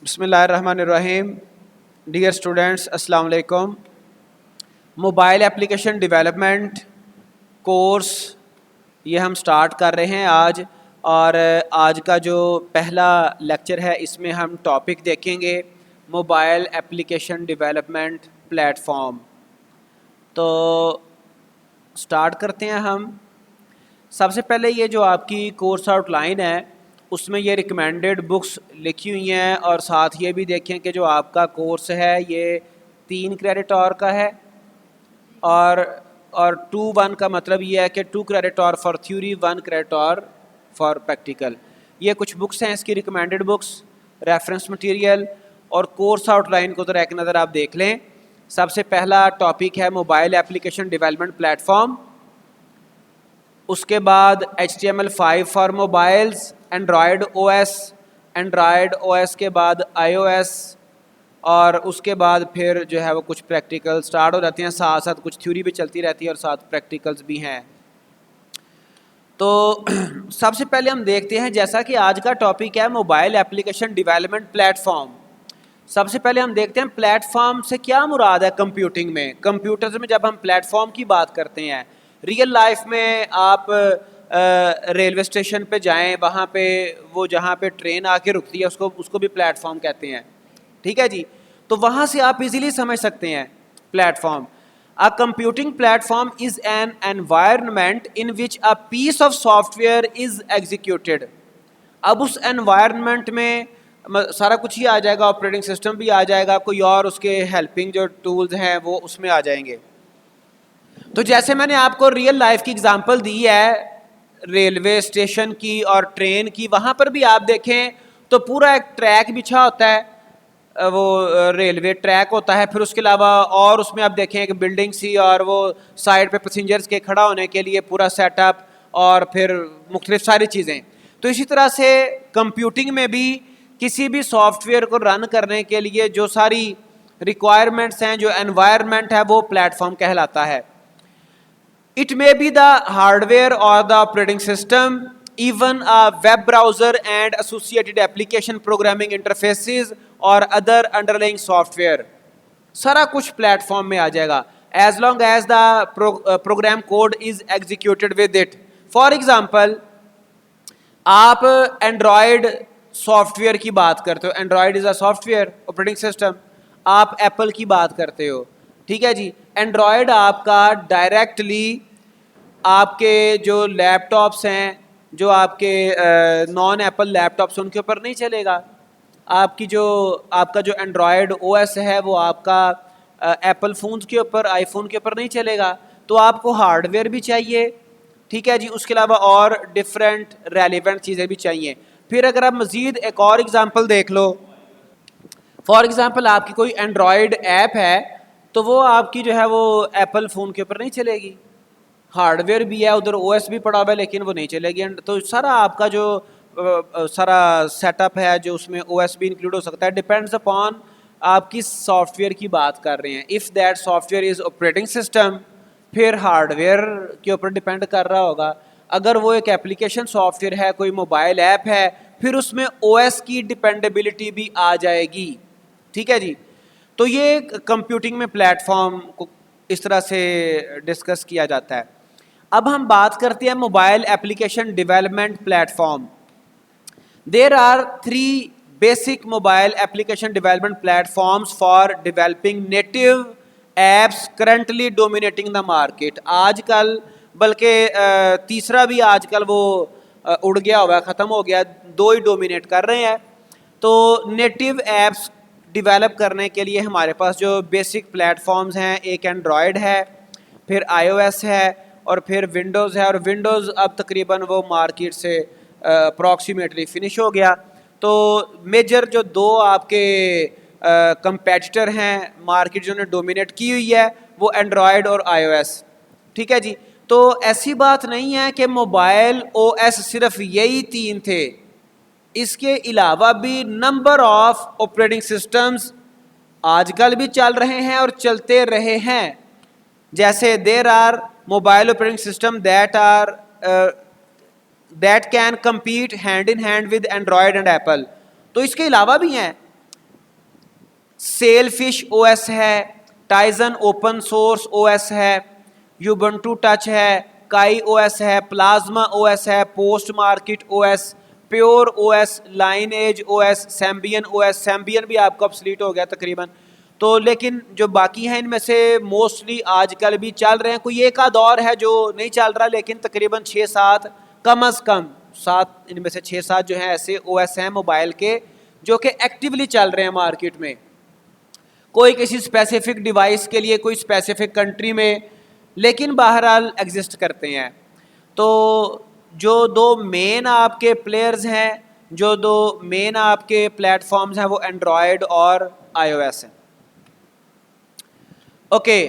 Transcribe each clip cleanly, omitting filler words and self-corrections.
बिस्मिल्लाहिर्रहमानिर्रहीम। Dear students, अस्सलाम वालेकुम। मोबाइल एप्लीकेशन डेवलपमेंट कोर्स ये हम स्टार्ट कर रहे हैं आज। और आज का जो पहला लेक्चर है इसमें हम टॉपिक देखेंगे मोबाइल एप्लीकेशन डेवलपमेंट प्लेटफॉर्म। तो स्टार्ट करते हैं हम। सबसे पहले ये जो आपकी कोर्स आउटलाइन है उसमें ये रिकमेंडेड बुक्स लिखी हुई हैं, और साथ ये भी देखें कि जो आपका कोर्स है ये 3 क्रेडिट आवर का है, और 2-1 का मतलब ये है कि 2 credit hour for theory, 1 credit hour for practical. ये कुछ बुक्स हैं इसकी रिकमेंडेड बुक्स, रेफरेंस मटेरियल और कोर्स आउटलाइन को तो एक नज़र आप देख लें। सबसे पहला टॉपिक है मोबाइल एप्लीकेशन डेवलपमेंट प्लेटफॉर्म, उसके बाद HTML5 for mobiles, Android OS के बाद iOS, और उसके बाद फिर जो है वो कुछ प्रैक्टिकल स्टार्ट हो जाते हैं, साथ साथ कुछ थ्योरी भी चलती रहती है और साथ प्रैक्टिकल्स भी हैं। तो सबसे पहले हम देखते हैं, जैसा कि आज का टॉपिक है मोबाइल एप्लीकेशन डेवलपमेंट प्लेटफॉर्म। सबसे पहले हम देखते हैं प्लेटफॉर्म से क्या मुराद है। कंप्यूटिंग में, कंप्यूटर्स में जब हम प्लेटफॉर्म की बात करते हैं, रियल लाइफ में आप रेलवे स्टेशन पे जाएं, वहाँ पे वो जहाँ पे ट्रेन आके रुकती है उसको भी प्लेटफॉर्म कहते हैं, ठीक है जी। तो वहाँ से आप इजीली समझ सकते हैं platform. A computing platform is an environment in which a piece of software is executed. अब उस एनवायरनमेंट में सारा कुछ ही आ जाएगा, ऑपरेटिंग सिस्टम भी आ जाएगा, कोई और उसके हेल्पिंग जो टूल्स हैं वो उसमें आ जाएंगे। तो जैसे मैंने आपको रियल लाइफ की एग्जांपल दी है रेलवे स्टेशन की और ट्रेन की, वहाँ पर भी आप देखें तो पूरा एक ट्रैक बिछा होता है, वो रेलवे ट्रैक होता है। फिर उसके अलावा और उसमें आप देखें एक बिल्डिंग सी, और वो साइड पे पैसेंजर्स के खड़ा होने के लिए पूरा सेटअप, और फिर मुख्तलिफ सारी चीज़ें। तो इसी तरह से कंप्यूटिंग में भी किसी भी सॉफ्टवेयर को रन करने के लिए जो सारी रिक्वायरमेंट्स हैं, जो एनवायरनमेंट है, वो प्लेटफॉर्म कहलाता है। It may be the hardware or the operating system, even a web browser and associated application programming interfaces or other underlying software. सारा कुछ प्लेटफॉर्म में आ जाएगा as long as the program code is executed with it. For example, आप Android software की बात करते हो, Android is a software operating system. आप एप्पल की बात करते हो, ठीक है जी। एंड्रॉयड आपका डायरेक्टली आपके जो लैपटॉप्स हैं, जो आपके नॉन एप्पल लैपटॉप्स, उनके ऊपर नहीं चलेगा। आपका जो एंड्रॉयड OS है वो आपका एप्पल फ़ोन्स के ऊपर, आईफोन के ऊपर नहीं चलेगा। तो आपको हार्डवेयर भी चाहिए, ठीक है जी। उसके अलावा और डिफरेंट रेलिवेंट चीज़ें भी चाहिए। फिर अगर आप मज़ीद एक और एग्जांपल देख लो, फॉर एग्जांपल आपकी कोई एंड्रॉयड ऐप है तो वो आपकी जो है वो एप्पल फ़ोन के ऊपर नहीं चलेगी। हार्डवेयर भी है, उधर OS भी पड़ा हुआ है, लेकिन वो नहीं चलेगी। तो सारा आपका जो सारा सेटअप है, जो उसमें OS भी इंक्लूड हो सकता है, डिपेंड्स अपॉन आप किस सॉफ्टवेयर की बात कर रहे हैं। If that software is operating system, फिर हार्डवेयर के ऊपर डिपेंड कर रहा होगा। अगर वो एक एप्लीकेशन सॉफ्टवेयर है, कोई मोबाइल ऐप है, फिर उसमें OS की डिपेंडेबिलिटी भी आ जाएगी, ठीक है जी। तो ये कंप्यूटिंग में प्लेटफॉर्म को इस तरह से डिस्कस किया जाता है। अब हम बात करते हैं mobile application development platform. There are 3 basic mobile application development platforms for developing native apps currently dominating the market. आजकल बल्कि तीसरा भी आजकल वो उड़ गया हुआ, ख़त्म हो गया, 2 ही डोमिनेट कर रहे हैं। तो नेटिव एप्स डेवलप करने के लिए हमारे पास जो बेसिक प्लेटफॉर्म्स हैं, एक एंड्रॉयड है, फिर iOS है, और फिर विंडोज़ है। और विंडोज़ अब तकरीबन वो मार्केट से अप्रॉक्सीमेटली फिनिश हो गया। तो मेजर जो 2 आपके कंपेटिटर हैं मार्केट जिन्होंने डोमिनेट की हुई है, वो एंड्रॉयड और iOS, ठीक है जी। तो ऐसी बात नहीं है कि मोबाइल OS सिर्फ यही 3 थे, इसके अलावा भी नंबर ऑफ ऑपरेटिंग सिस्टम्स आजकल भी चल रहे हैं और चलते रहे हैं। जैसे there are mobile operating system that can compete hand in hand with Android and Apple. तो इसके अलावा भी हैं, सेलफिश ओएस है, टाइजन ओपन सोर्स ओएस है, यूबंटू टच है, काई ओएस है, प्लाज्मा ओएस है, post market OS, pure OS, lineage OS, Symbian OS. Symbian भी आपको अपसलीट हो गया तकरीबन। तो लेकिन जो बाकी हैं इनमें से मोस्टली आजकल भी चल रहे हैं, कोई एक आध और है जो नहीं चल रहा, लेकिन तकरीबन 6-7 कम अज़ कम 7 इनमें से 6-7 जो हैं ऐसे ओएस हैं मोबाइल के जो कि एक्टिवली चल रहे हैं मार्केट में। कोई किसी स्पेसिफिक डिवाइस के लिए, कोई स्पेसिफिक कंट्री में, लेकिन बहरहाल एग्जिस्ट करते हैं। तो जो दो मेन आपके प्लेयर्स हैं, जो दो मेन आपके प्लेटफॉर्म्स हैं, वो एंड्रॉयड और iOS हैं। Okay,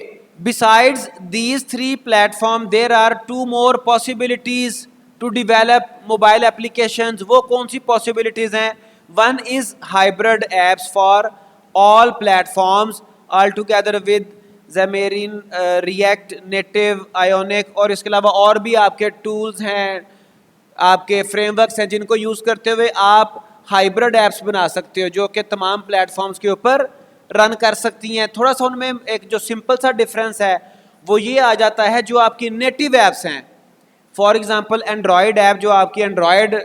besides these 3 platform there are 2 more possibilities to develop mobile applications. वो कौन सी पॉसिबिलिटीज हैं? One is hybrid apps for all platforms all together with Xamarin, React Native, Ionic, और इसके अलावा और भी आपके टूल्स हैं, आपके फ्रेमवर्क्स हैं जिनको यूज़ करते हुए आप हाइब्रिड एप्स बना सकते हो जो कि तमाम प्लेटफॉर्म्स के ऊपर रन कर सकती हैं। थोड़ा सा उनमें एक जो सिंपल सा डिफरेंस है वो ये आ जाता है, जो आपकी नेटिव एप्स हैं, फॉर एग्जांपल एंड्रॉयड ऐप जो आपकी एंड्रॉयड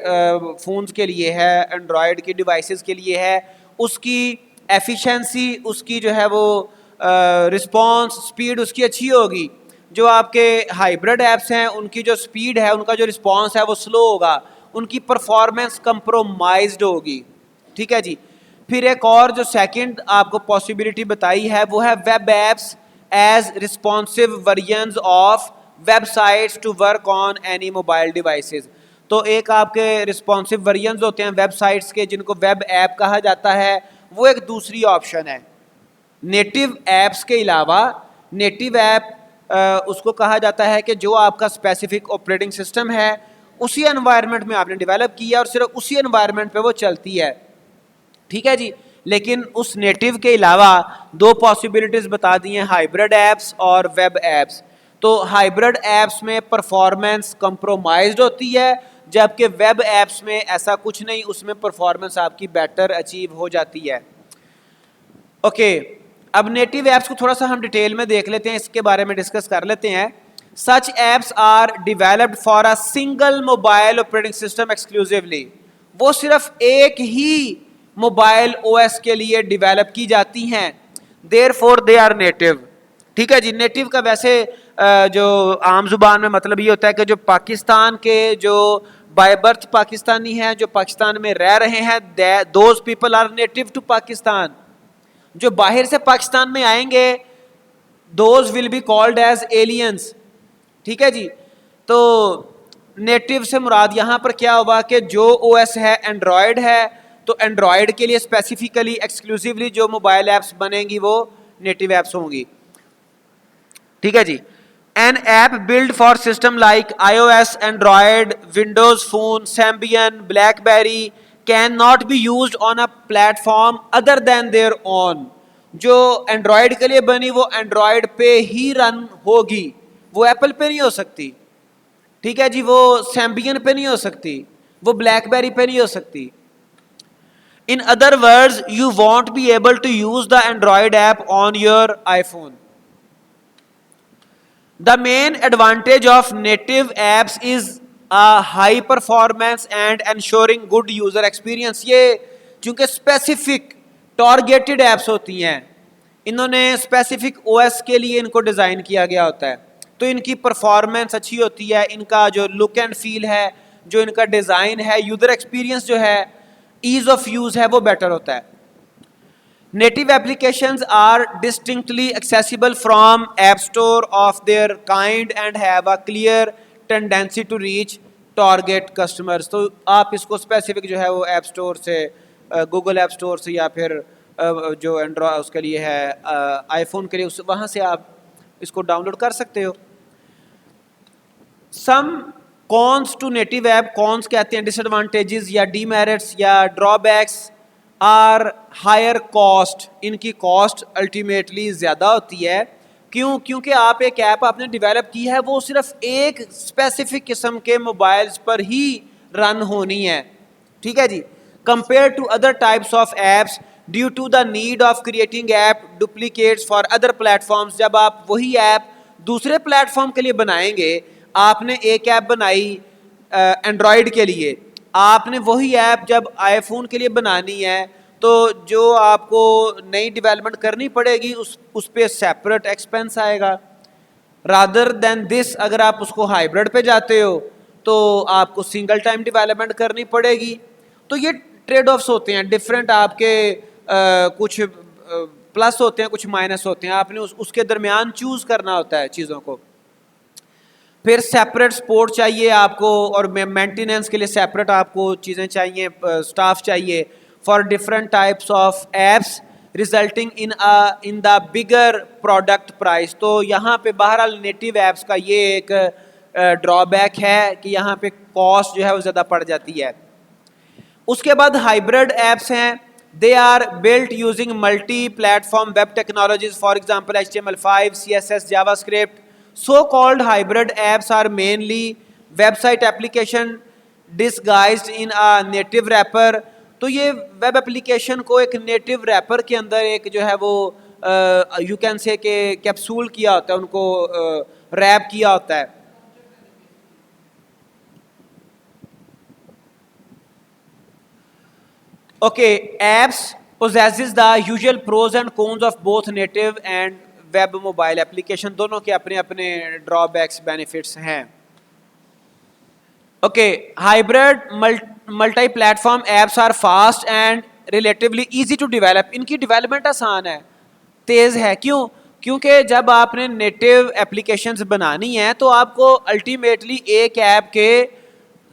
फ़ोन्स के लिए है, एंड्रॉयड की डिवाइसेस के लिए है, उसकी एफिशिएंसी, उसकी जो है वो रिस्पांस स्पीड उसकी अच्छी होगी। जो आपके हाइब्रिड ऐप्स हैं उनकी जो स्पीड है, उनका जो रिस्पांस है वो स्लो होगा, उनकी परफॉर्मेंस कंप्रोमाइज्ड होगी। ठीक है जी। फिर एक और जो सेकंड आपको पॉसिबिलिटी बताई है वो है web apps as responsive versions of websites to work on any mobile devices. तो एक आपके रिस्पॉन्सिव वर्जन्स होते हैं वेबसाइट्स के जिनको वेब ऐप कहा जाता है, वो एक दूसरी ऑप्शन है। नेटिव ऐप्स के अलावा नेटिव ऐप उसको कहा जाता है कि जो आपका स्पेसिफिक ऑपरेटिंग सिस्टम है उसी एनवायरनमेंट में आपने डेवलप किया और सिर्फ उसी एनवायरनमेंट पे वो चलती है। ठीक है जी। लेकिन उस नेटिव के अलावा 2 पॉसिबिलिटीज़ बता दी हैं, हाइब्रिड ऐप्स और वेब ऐप्स। तो हाइब्रिड ऐप्स में परफॉर्मेंस कंप्रोमाइज्ड होती है, जबकि वेब ऐप्स में ऐसा कुछ नहीं, उसमें परफॉर्मेंस आपकी बेटर अचीव हो जाती है। ओके, अब नेटिव ऐप्स को थोड़ा सा हम डिटेल में देख लेते हैं, इसके बारे में डिस्कस कर लेते हैं। Such apps are developed for a single mobile operating system exclusively. वो सिर्फ एक ही मोबाइल ओएस के लिए डिवेलप की जाती हैं, देयरफॉर दे आर नेटिव। ठीक है जी। नेटिव का वैसे जो आम जुबान में मतलब ये होता है कि जो पाकिस्तान के जो बाय बर्थ पाकिस्तानी हैं, जो पाकिस्तान में रह रहे हैं, those people are native to Pakistan. जो बाहर से पाकिस्तान में आएंगे those will be called as aliens. ठीक है जी। तो नेटिव से मुराद यहाँ पर क्या हुआ कि जो ओएस है एंड्रॉयड है, तो एंड्रॉयड के लिए स्पेसिफिकली एक्सक्लूसिवली जो मोबाइल ऐप्स बनेंगी वो नेटिव ऐप्स होंगी। ठीक है जी। An app build for system like iOS, Android, Windows phone, Symbian, BlackBerry can not be used on a platform other than their own. जो एंड्रॉयड के लिए बनी वो एंड्रॉयड पे ही रन होगी, वो एप्पल पे नहीं हो सकती। ठीक है जी। वो सैम्बियन पे नहीं हो सकती, वो ब्लैकबेरी पे नहीं हो सकती। In other words you won't be able to use the Android app on your iPhone. The main advantage of native apps is a high performance and ensuring good user experience। ये चूंकि specific targeted apps होती हैं, इन्होंने specific OS के लिए इनको design किया गया होता है, तो इनकी परफॉर्मेंस अच्छी होती है, इनका जो लुक एंड फील है, जो इनका डिज़ाइन है, यूज़र एक्सपीरियंस जो है, ईज ऑफ यूज़ है, वो बेटर होता है। Native applications are distinctly accessible from App Store of their kind and have a clear tendency to reach target customers। तो आप इसको स्पेसिफिक जो है वो ऐप स्टोर से, गूगल ऐप स्टोर से, या फिर जो एंड्रॉयड उसके लिए है आईफोन के लिए, उस वहाँ से आप इसको डाउनलोड कर सकते हो। Some cons to native app, cons कहते हैं डिसएडवांटेजेस या डीमेरिट्स या ड्रॉबैक्स, आर हायर कॉस्ट। इनकी कॉस्ट अल्टीमेटली ज़्यादा होती है। क्यों? क्योंकि आप एक ऐप आपने डेवलप की है, वो सिर्फ एक स्पेसिफिक किस्म के मोबाइल्स पर ही रन होनी है। ठीक है जी। Compare to other types of apps due to the need of creating app duplicates for other platforms. जब आप वही ऐप दूसरे प्लेटफॉर्म के लिए बनाएंगे, आपने एक ऐप बनाई एंड्रॉयड के लिए, आपने वही ऐप जब आईफोन के लिए बनानी है तो जो आपको नई डेवलपमेंट करनी पड़ेगी उस पर सेपरेट एक्सपेंस आएगा। रादर देन दिस, अगर आप उसको हाइब्रिड पे जाते हो तो आपको सिंगल टाइम डेवलपमेंट करनी पड़ेगी। तो ये ट्रेड ऑफ्स होते हैं डिफरेंट, आपके कुछ प्लस होते हैं, कुछ माइनस होते हैं, आपने उसके दरमियान चूज करना होता है चीज़ों को। फिर सेपरेट सपोर्ट चाहिए आपको, और मेंटेनेंस के लिए सेपरेट आपको चीज़ें चाहिए, स्टाफ चाहिए for different types of apps resulting in the bigger product price. तो यहाँ पे बहरहाल नेटिव एप्स का ये एक ड्रॉबैक है कि यहाँ पे कॉस्ट जो है वो ज़्यादा पड़ जाती है। उसके बाद हाइब्रिड एप्स हैं, they are built using multi platform web technologies, for example HTML5, CSS, JavaScript। So called hybrid apps are mainly website application disguised in a native wrapper। तो ये वेब एप्लीकेशन को एक नेटिव रैपर के अंदर एक जो है वो यू कैन से के कैप्सूल किया होता है, उनको रैप किया होता है। Okay, apps possesses the usual pros and cons of both native and web mobile application, दोनों के अपने अपने ड्रॉबैक्स बेनिफिट्स हैं। Okay, hybrid multi platform apps are fast and relatively easy to develop. इनकी डेवलपमेंट आसान है, तेज़ है। क्यों? क्योंकि जब आपने नेटिव एप्लीकेशंस बनानी है तो आपको अल्टीमेटली एक ऐप के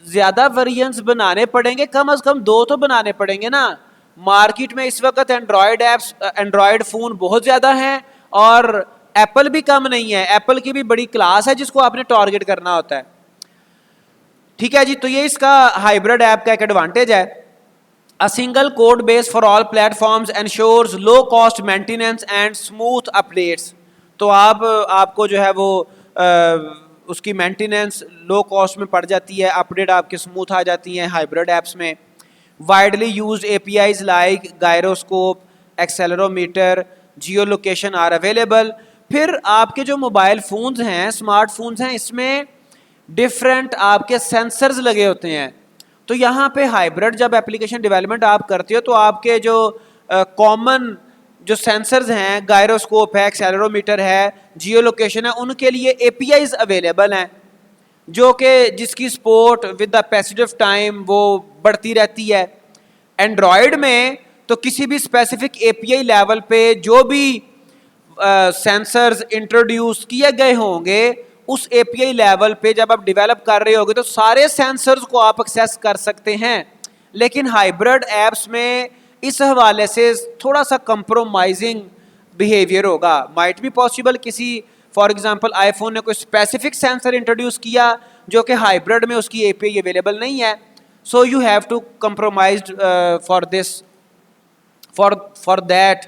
ज़्यादा वेरिएंट्स बनाने पड़ेंगे, कम से कम 2 तो बनाने पड़ेंगे ना। मार्केट में इस वक्त एंड्रॉयड फ़ोन बहुत ज़्यादा हैं और एप्पल भी कम नहीं है, एप्पल की भी बड़ी क्लास है जिसको आपने टारगेट करना होता है। ठीक है जी, तो ये इसका हाइब्रिड ऐप का एक एडवांटेज है। A single code base for all platforms ensures low cost maintenance and smooth updates. तो आपको जो है वो उसकी मेंटेनेंस लो कॉस्ट में पड़ जाती है, अपडेट आपके स्मूथ आ जाती हैं हाइब्रिड ऐप्स में। Widely used APIs like gyroscope, accelerometer, geo location are available. फिर आपके जो मोबाइल फ़ोन्स हैं, स्मार्टफोन्स हैं, इसमें डिफरेंट आपके सेंसर्स लगे होते हैं। तो यहाँ पे हाइब्रिड जब एप्लीकेशन डेवलपमेंट आप करते हो तो आपके जो कॉमन जो सेंसर्स हैं, गायरोस्कोप है, एक्सेलरोमीटर है, जियो लोकेशन है, उनके लिए APIs अवेलेबल हैं जो कि जिसकी support with the passage of time वो बढ़ती रहती है। एंड्रॉयड में तो किसी भी स्पेसिफिक API लेवल पे जो भी सेंसर्स इंट्रोड्यूस किए गए होंगे, उस API लेवल पे जब आप डेवलप कर रहे होगे तो सारे सेंसर्स को आप एक्सेस कर सकते हैं। लेकिन हाइब्रिड एप्स में इस हवाले से थोड़ा सा कंप्रोमाइजिंग बिहेवियर होगा। माइट भी पॉसिबल किसी, फॉर एग्जांपल आईफोन ने कोई स्पेसिफिक सेंसर इंट्रोड्यूस किया जो कि हाइब्रिड में उसकी API अवेलेबल नहीं है, so you have to compromise for this for that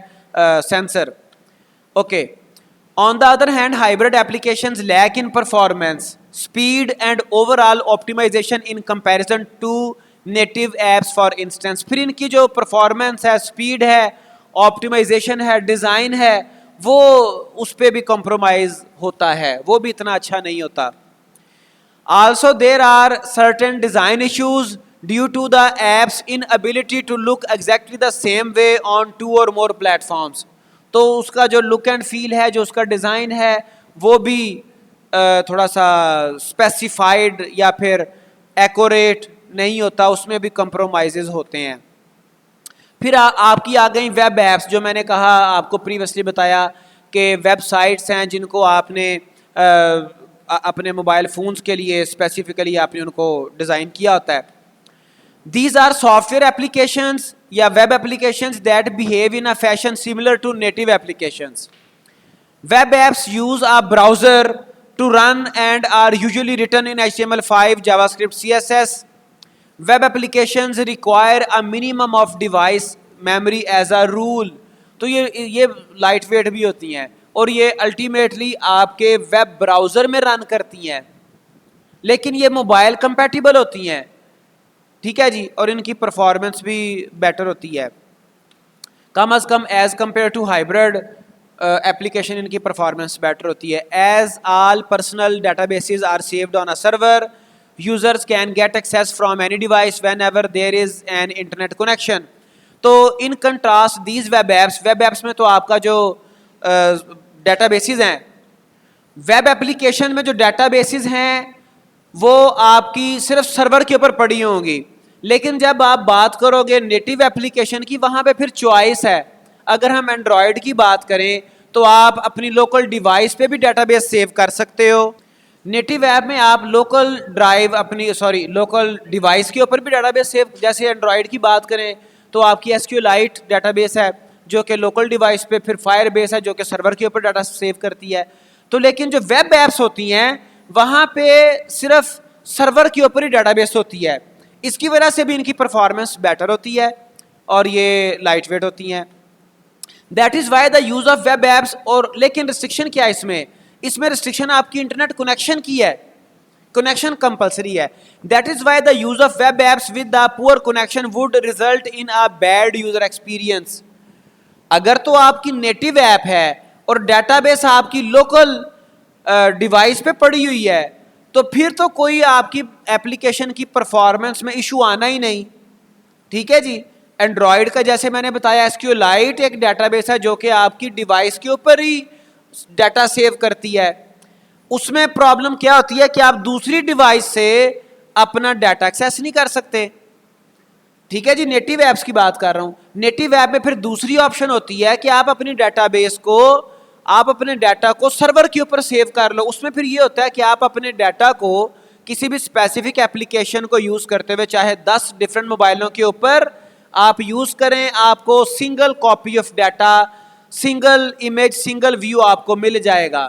sensor. Okay, on the other hand hybrid applications lack in performance, speed and overall optimization in comparison to native apps for instance। फिर इनकी जो performance है, speed है, optimisation है, design है, वो उस पर भी कॉम्प्रोमाइज होता है, वो भी इतना अच्छा नहीं होता। Also there are certain design issues due to the app's inability to look exactly the same way on 2 or more platforms। तो उसका जो लुक एंड फील है, जो उसका डिज़ाइन है, वो भी थोड़ा सा स्पेसिफाइड या फिर एक्यूरेट नहीं होता, उसमें भी कंप्रोमाइजेज होते हैं। फिर आपकी आ गई वेब ऐप्स, जो मैंने कहा आपको प्रीवियसली बताया कि वेबसाइट्स हैं जिनको आपने अपने मोबाइल फ़ोन्स के लिए स्पेसिफिकली आपने उनको डिज़ाइन किया होता है। These are software applications या web applications that behave in a fashion similar to native applications. Web apps use a browser to run and are usually written in HTML5, JavaScript, CSS. Web applications require a minimum of device memory as a rule। तो ये light weight भी होती हैं और ये ultimately आपके web browser में run करती हैं, लेकिन ये मोबाइल कंपैटिबल होती हैं। ठीक है जी, और इनकी परफॉर्मेंस भी बेटर होती है। Come as come as compare to hybrid application इनकी परफॉर्मेंस बेटर होती है. As all personal databases are saved on a server, users can get access from any device whenever there is an internet connection. तो in contrast these web apps में तो आपका जो databases हैं, web application में जो databases हैं वो आपकी सिर्फ सर्वर के ऊपर पड़ी होंगी. लेकिन जब आप बात करोगे नेटिव एप्लीकेशन की, वहाँ पे फिर चॉइस है. अगर हम एंड्रॉयड की बात करें तो आप अपनी लोकल डिवाइस पे भी डेटाबेस सेव कर सकते हो. नेटिव ऐप में आप लोकल लोकल डिवाइस के ऊपर भी डेटाबेस सेव, जैसे एंड्रॉयड की बात करें तो आपकी SQLite डेटाबेस है जो कि लोकल डिवाइस पे, फिर फायरबेस है जो कि सर्वर के ऊपर डाटा सेव करती है. तो लेकिन जो वेब ऐप्स होती हैं वहाँ पे सिर्फ सर्वर के ऊपर ही डेटाबेस होती है. इसकी वजह से भी इनकी परफॉर्मेंस बेटर होती है और ये लाइट वेट होती हैं. That is why the use of web apps. और लेकिन रिस्ट्रिक्शन क्या है इसमें? इसमें रिस्ट्रिक्शन आपकी इंटरनेट कनेक्शन की है. कनेक्शन कंपलसरी है. That is why the use of web apps with the poor connection would result in a bad user experience. अगर तो आपकी नेटिव ऐप है और डेटाबेस आपकी लोकल डिवाइस पे पड़ी हुई है तो फिर तो कोई आपकी एप्लीकेशन की परफॉर्मेंस में इशू आना ही नहीं. ठीक है जी. एंड्रॉयड का जैसे मैंने बताया SQLite एक डेटाबेस है जो कि आपकी डिवाइस के ऊपर ही डाटा सेव करती है. उसमें प्रॉब्लम क्या होती है कि आप दूसरी डिवाइस से अपना डाटा एक्सेस नहीं कर सकते. ठीक है जी. नेटिव ऐप्स की बात कर रहा हूं. नेटिव ऐप में फिर दूसरी ऑप्शन होती है कि आप अपनी डेटाबेस को, आप अपने डाटा को सर्वर के ऊपर सेव कर लो. उसमें फिर ये होता है कि आप अपने डाटा को किसी भी स्पेसिफिक एप्लीकेशन को यूज करते हुए, चाहे 10 डिफरेंट मोबाइलों के ऊपर आप यूज करें, आपको single copy of data, single image, single view आपको मिल जाएगा.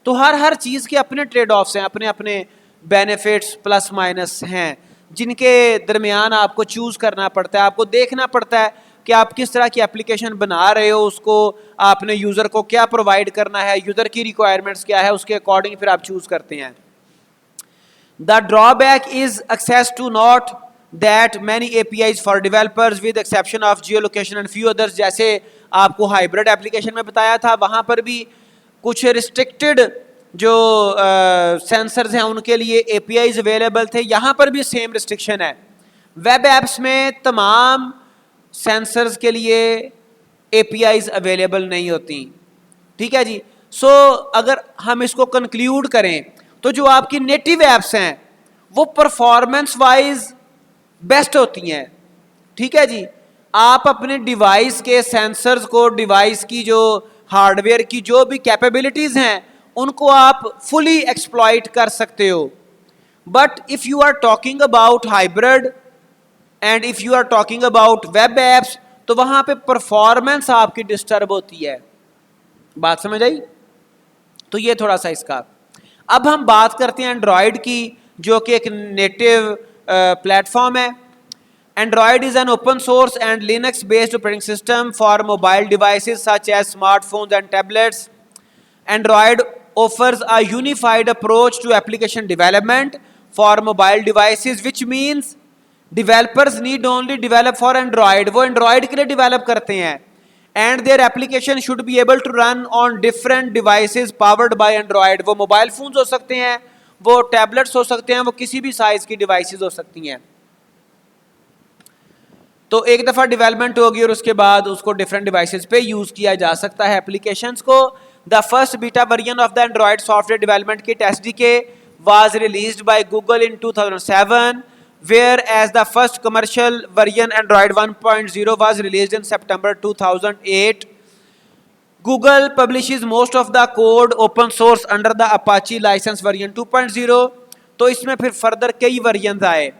तो हर चीज के अपने ट्रेड ऑफ्स हैं, अपने अपने बेनिफिट्स प्लस माइनस हैं जिनके दरमियान आपको चूज करना पड़ता है. आपको देखना पड़ता है कि आप किस तरह की एप्लीकेशन बना रहे हो, उसको आपने यूजर को क्या प्रोवाइड करना है, यूजर की रिक्वायरमेंट्स क्या है, उसके अकॉर्डिंग फिर आप चूज करते हैं. The drawback is access to not that many APIs for developers with exception of geo location and few others. जैसे आपको हाइब्रिड एप्लीकेशन में बताया था, वहां पर भी कुछ रिस्ट्रिक्टेड जो सेंसर्स हैं उनके लिए APIs अवेलेबल थे. यहाँ पर भी सेम रिस्ट्रिक्शन है. वेब ऐप्स में तमाम सेंसर्स के लिए APIs अवेलेबल नहीं होती. ठीक है जी. सो अगर हम इसको कंक्लूड करें तो जो आपकी नेटिव ऐप्स हैं वो परफॉर्मेंस वाइज बेस्ट होती हैं. ठीक है जी. आप अपने डिवाइस के सेंसर्स को, डिवाइस की जो हार्डवेयर की जो भी कैपेबिलिटीज हैं उनको आप फुली एक्सप्लॉइट कर सकते हो. But if you are talking about hybrid and if you are talking about web apps तो वहां पे परफॉर्मेंस आपकी डिस्टर्ब होती है. बात समझ आई? तो ये थोड़ा सा इसका. अब हम बात करते हैं एंड्रॉयड की जो कि एक नेटिव प्लेटफॉर्म है. Android is an open source and Linux based operating system for mobile devices such as smartphones and tablets. Android offers a unified approach to application development for mobile devices, which means developers need only develop for Android. वो Android के लिए develop करते हैं and their application should be able to run on different devices powered by Android. वो mobile phones हो सकते हैं, वो टैबलेट्स हो सकते हैं, वो किसी भी साइज की डिवाइसेस हो सकती हैं. तो एक दफ़ा डेवलपमेंट होगी और उसके बाद उसको डिफरेंट डिवाइसेस पे यूज़ किया जा सकता है एप्लीकेशंस को. The first beta version of the Android software development kit SDK was released by Google in 2007, whereas the first commercial version Android 1.0 was released in September 2008. Google publishes most of the code open source under the Apache license version 2.0. तो इसमें फिर further कई version आए.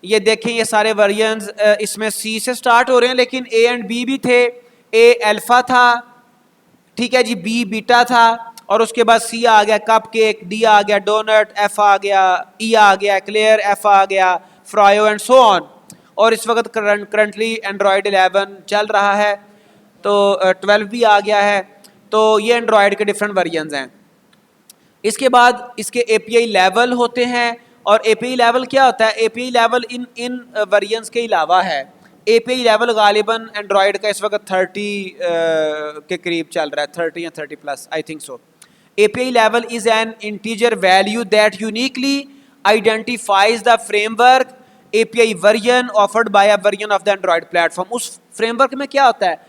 ये देखें ये सारे version इसमें C से स्टार्ट हो रहे हैं, लेकिन A एंड B भी थे. A अल्फा था, ठीक है जी, B बीटा था, और उसके बाद C आ गया कपकेक, D आ गया डोनट, F आ गया, E आ गया एक्लेयर, F आ गया फ्रायो एंड सो ऑन. और इस वक्त करंटली एंड्रॉयड 11 चल रहा है, तो 12 भी आ गया है. तो ये एंड्रॉयड के डिफरेंट वर्जन हैं. इसके बाद इसके API लेवल होते हैं. और API लेवल क्या होता है? API लेवल इन वर्जन्स के अलावा है. API लेवल गालिबन एंड्रॉयड का इस वक्त 30 के करीब चल रहा है, 30 या 30+, I think so. API level is an integer value that uniquely identifies the framework API version offered by a version of the Android platform. उस framework में क्या होता है,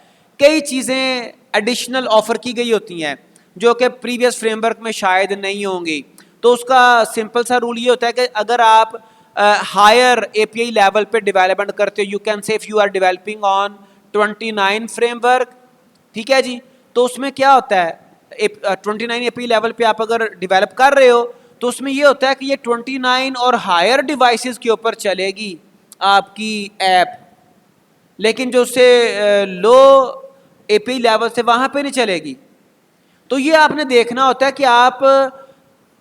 कई चीज़ें एडिशनल ऑफर की गई होती हैं जो कि प्रीवियस फ्रेमवर्क में शायद नहीं होंगी. तो उसका सिंपल सा रूल ये होता है कि अगर आप हायर API लेवल पे डेवलपमेंट करते हो, you can say if you are developing on 29 framework, ठीक है जी, तो उसमें क्या होता है, 29 API लेवल पे आप अगर डेवलप कर रहे हो तो उसमें ये होता है कि ये 29 और हायर डिवाइसेस के ऊपर चलेगी आपकी ऐप, लेकिन जो उससे लो API लेवल से वहाँ पे नहीं चलेगी. तो ये आपने देखना होता है कि आप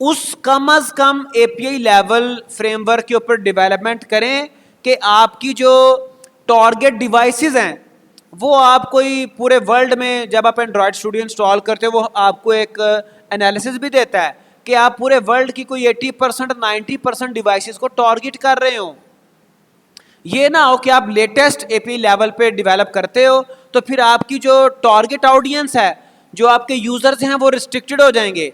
उस कम अज़ कम API लेवल फ्रेमवर्क के ऊपर डेवलपमेंट करें कि आपकी जो टारगेट डिवाइसेस हैं वो आप कोई पूरे वर्ल्ड में, जब आप एंड्रॉयड स्टूडियो इंस्टॉल करते हो वो आपको एक एनालिसिस भी देता है कि आप पूरे वर्ल्ड की कोई 80% 90% डिवाइसेस को टारगेट कर रहे हो. ये ना हो कि आप लेटेस्ट API लेवल पे डेवलप करते हो तो फिर आपकी जो टारगेट ऑडियंस है, जो आपके यूजर्स हैं, वो रिस्ट्रिक्टेड हो जाएंगे.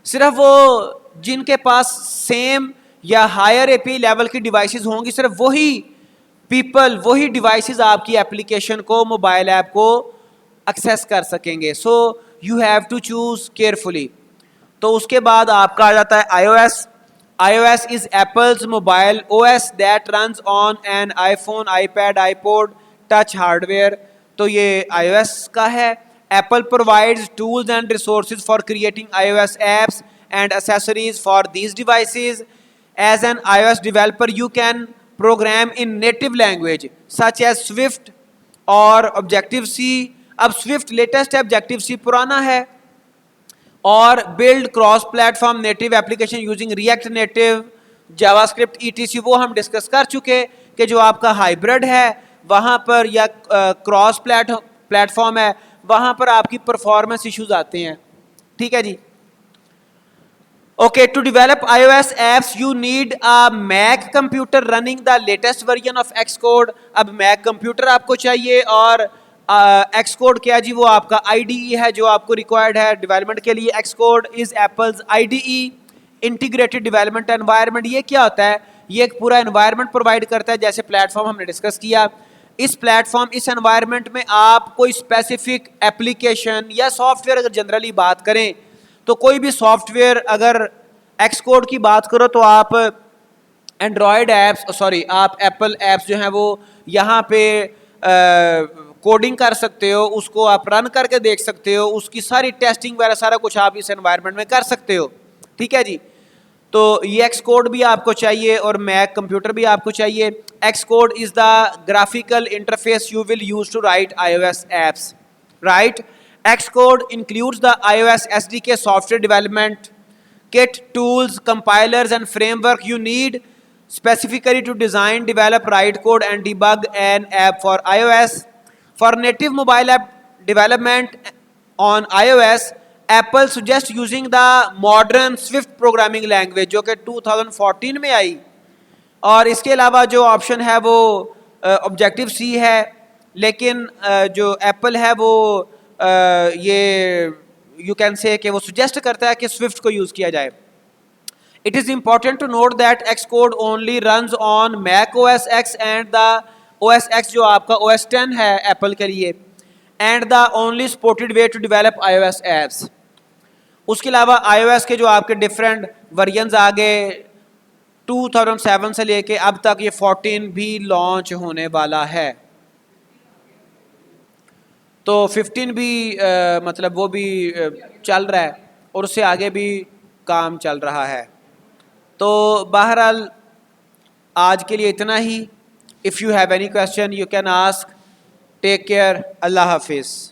सिर्फ वो जिनके पास सेम या हायर API लेवल की डिवाइसेस होंगी, सिर्फ वही पीपल, वही डिवाइसेस आपकी एप्लीकेशन को, मोबाइल ऐप को एक्सेस कर सकेंगे. So you have to choose carefully. तो उसके बाद आपका आ जाता है iOS. iOS is Apple's mobile OS that runs on an iPhone, iPad, iPod touch hardware. तो ये iOS का है. Apple provides tools and resources for creating iOS apps and accessories for these devices. As an iOS developer, you can program in native language such as Swift और Objective-C. अब Swift latest है, Objective-C पुराना है. और build cross platform native application using react native, JavaScript ETC, वो हम discuss कर चुके कि जो आपका हाइब्रिड है वहाँ पर या क्रॉस प्लेटफॉर्म है वहाँ पर आपकी परफॉर्मेंस इश्यूज आते हैं. ठीक है जी. Okay, to develop iOS apps you need a Mac computer running the latest version of Xcode. अब मैक कंप्यूटर आपको चाहिए और Xcode क्या जी, वो आपका IDE है जो आपको रिक्वायर्ड है डेवलपमेंट के लिए. Xcode is apples IDE, integrated development environment. ये क्या होता है, ये एक पूरा एनवायरनमेंट प्रोवाइड करता है. जैसे प्लेटफॉर्म हमने डिस्कस किया, इस प्लेटफॉर्म, इस एनवायरनमेंट में आप कोई स्पेसिफिक एप्लीकेशन या सॉफ्टवेयर, अगर जनरली बात करें तो कोई भी सॉफ्टवेयर, अगर Xcode की बात करो तो आप एंड्रॉयड ऐप्स, सॉरी, आप एप्पल ऐप्स जो हैं वो यहाँ पे कोडिंग कर सकते हो, उसको आप रन करके देख सकते हो, उसकी सारी टेस्टिंग वगैरह सारा कुछ आप इस एनवायरनमेंट में कर सकते हो. ठीक है जी. तो ये Xcode भी आपको चाहिए और मैक कंप्यूटर भी आपको चाहिए. Xcode is the graphical interface you will use to write iOS apps, right. Xcode includes the iOS SDK software development kit, tools, compilers and framework you need specifically to design, develop, write code and debug an app for iOS. For native mobile app development on iOS, Apple suggests using the modern Swift programming language जो कि 2014 में आई. और इसके अलावा जो option है वो Objective-C है, लेकिन जो Apple है वो ये यू कैन से कि वो सुजेस्ट करता है कि स्विफ्ट को यूज़ किया जाए. It is important to note that Xcode only runs on Mac OS X and the OS X जो आपका OS 10 है एप्पल के लिए, and the only supported way to develop iOS apps. उसके अलावा iOS के जो आपके डिफरेंट वर्जन्स आ गए 2007 से लेके अब तक, ये 14 भी लॉन्च होने वाला है. तो 15 भी मतलब वो भी चल रहा है और उससे आगे भी काम चल रहा है. तो बहरहाल आज के लिए इतना ही. If you have any question you can ask. Take care. अल्लाह हाफिज़.